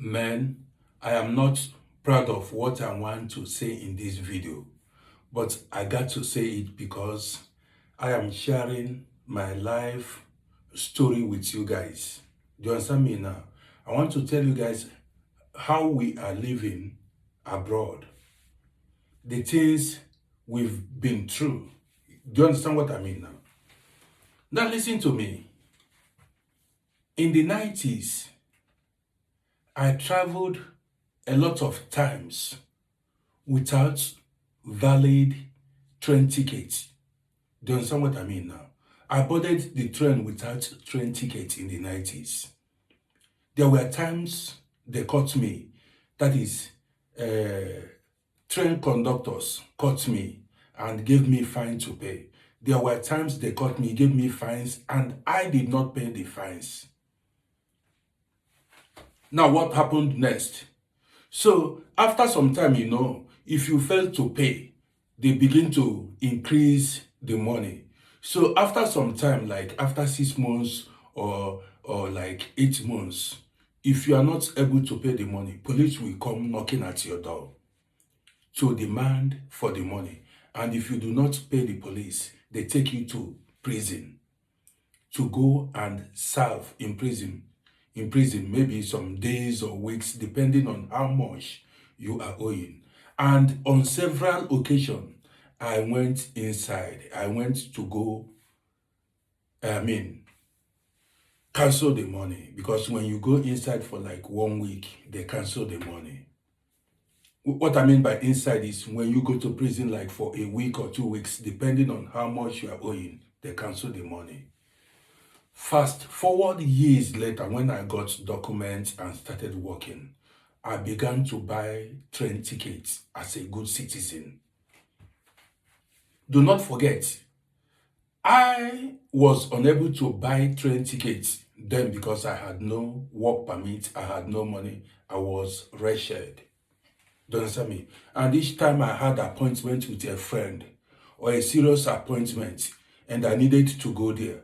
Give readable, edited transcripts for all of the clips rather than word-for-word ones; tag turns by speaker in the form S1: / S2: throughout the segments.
S1: Man, I am not proud of what I want to say in this video, but I got to say it because I am sharing my life story with you guys. Do you understand me now? I want to tell you guys how we are living abroad, the things we've been through. Do you understand what I mean now? Now listen to me. In the 90s, I traveled a lot of times without valid train tickets. Do you understand what I mean now? I boarded the train without train ticket in the 90s. There were times they caught me. That is, train conductors caught me and gave me fine to pay. There were times they caught me, gave me fines, and I did not pay the fines. Now, what happened next? So, after some time, if you fail to pay, they begin to increase the money. So, after some time, like after 6 months or like 8 months, if you are not able to pay the money, police will come knocking at your door to demand for the money. And if you do not pay the police, they take you to prison to go and serve in prison. In prison, maybe some days or weeks, depending on how much you are owing. And on several occasions, I went inside. I went to go, cancel the money. Because when you go inside for like 1 week, they cancel the money. What I mean by inside is when you go to prison like for a week or 2 weeks, depending on how much you are owing, they cancel the money. Fast forward years later, when I got documents and started working, I began to buy train tickets as a good citizen. Do not forget, I was unable to buy train tickets then because I had no work permit, I had no money, I was wretched. Do you understand me? And each time I had appointment with a friend or a serious appointment and I needed to go there,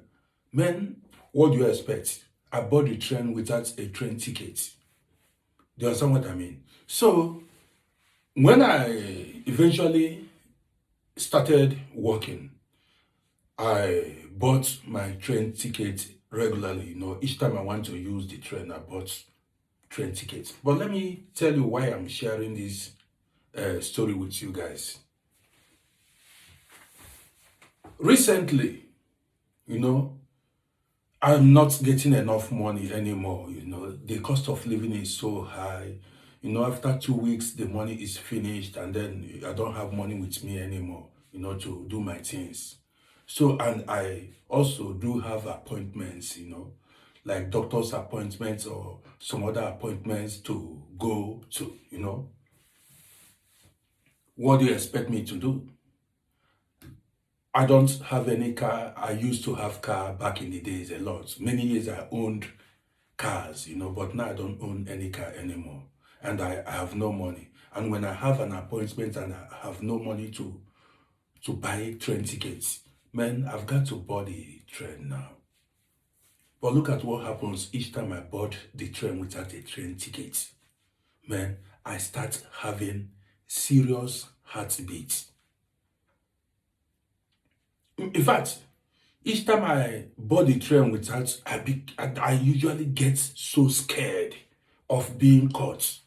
S1: man, what do you expect? I bought the train without a train ticket. Do you understand what I mean? So when I eventually started working, I bought my train ticket regularly. Each time I want to use the train, I bought train tickets. But let me tell you why I'm sharing this story with you guys. Recently, I'm not getting enough money anymore. The cost of living is so high. After 2 weeks, the money is finished, and then I don't have money with me anymore, to do my things. So, and I also do have appointments, like doctor's appointments or some other appointments to go to. What do you expect me to do? I don't have any car. I used to have car back in the days a lot. Many years I owned cars, but now I don't own any car anymore. And I have no money. And when I have an appointment and I have no money to buy train tickets, man, I've got to board the train now. But look at what happens each time I board the train without a train ticket. Man, I start having serious heartbeats. In fact, each time I board the train without, I usually get so scared of being caught.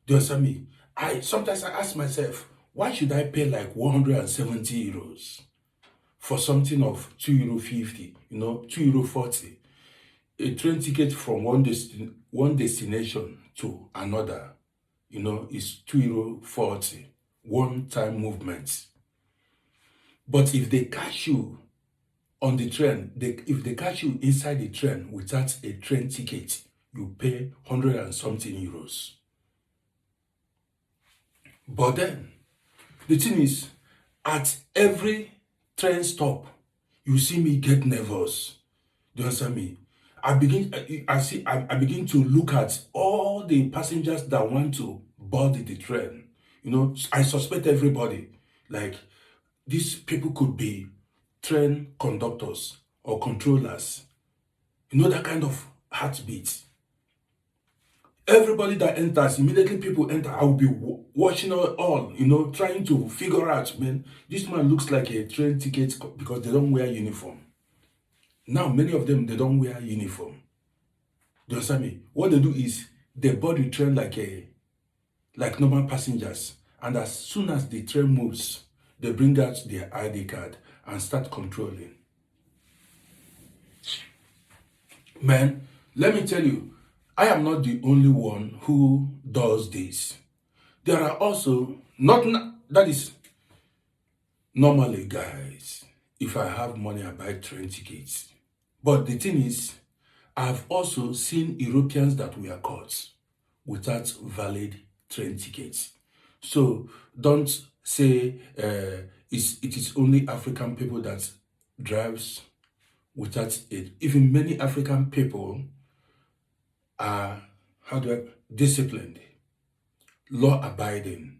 S1: Do you understand me? Sometimes I ask myself, why should I pay like 170 euros for something of €2.50, €2.40? A train ticket from one destination to another, is €2.40, one-time movement. But if they catch you on the train, if they catch you inside the train without a train ticket, you pay 100 and something euros. But then, the thing is, at every train stop, you see me get nervous. Do you understand me? I begin to look at all the passengers that want to board the train. I suspect everybody. Like, these people could be train conductors or controllers. That kind of heartbeat. Everybody that enters, immediately people enter, I will be watching all, trying to figure out, man, this man looks like a train ticket because they don't wear uniform. Now, many of them, they don't wear uniform. Do you understand me? What they do is they board the train like normal passengers. And as soon as the train moves, they bring out their ID card and start controlling. Man, let me tell you, I am not the only one who does this. There are also, that is, normally, guys, if I have money, I buy train tickets. But the thing is, I've also seen Europeans that were caught without valid train tickets. So don't say it is only African people that drives without it. Even many African people are, disciplined, law abiding.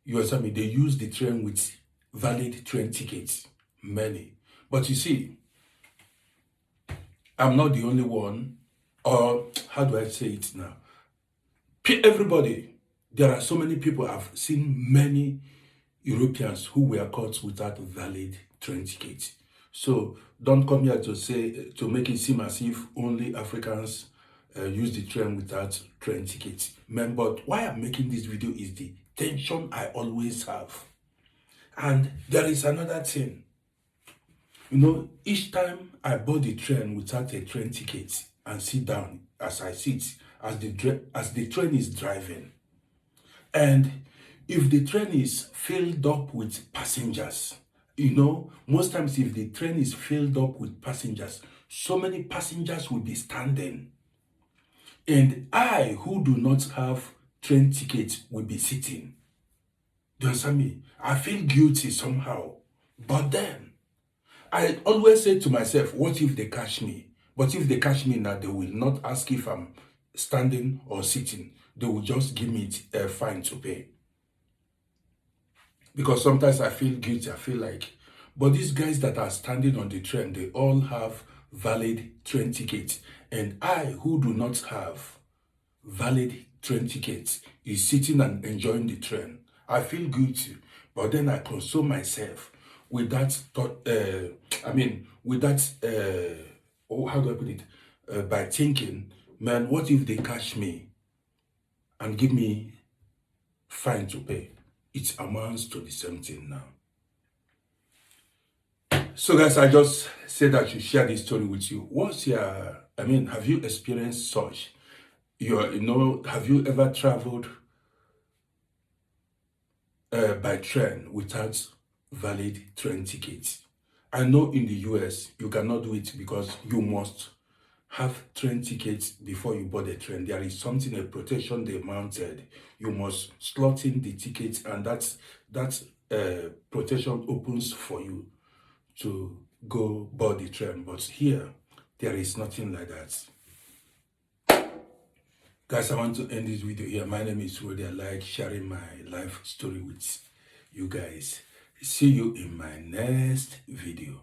S1: You understand me? They use the train with valid train tickets. Many. But you see, I'm not the only one, or how do I say it now? Everybody, there are so many people. I've seen many Europeans who were caught without valid train tickets. So don't come here to make it seem as if only Africans use the train without train tickets. Man, but why I'm making this video is the tension I always have. And there is another thing. Each time I board the train without a train ticket and sit down as I sit, as the train is driving, and if the train is filled up with passengers, most times if the train is filled up with passengers, so many passengers will be standing. And I, who do not have train tickets, will be sitting. Do you understand me? I feel guilty somehow. But then, I always say to myself, what if they catch me? But if they catch me now, they will not ask if I'm standing or sitting. They will just give me a fine to pay. Because sometimes I feel guilty. I feel like, but these guys that are standing on the train, they all have valid train tickets. And I, who do not have valid train tickets, is sitting and enjoying the train. I feel guilty. But then I console myself with that thought, how do I put it? By thinking, man, what if they catch me and give me fine to pay? It amounts to the same thing now. So guys, I just said that you share this story with you. Have you experienced such? Have you ever traveled by train without valid train tickets? I know in the US, you cannot do it because you must have train tickets before you board the train. There is something, a protection they mounted. You must slot in the tickets, and that protection opens for you to go board the train. But here, there is nothing like that. Guys, I want to end this video here. My name is Rudy. I like sharing my life story with you guys. See you in my next video.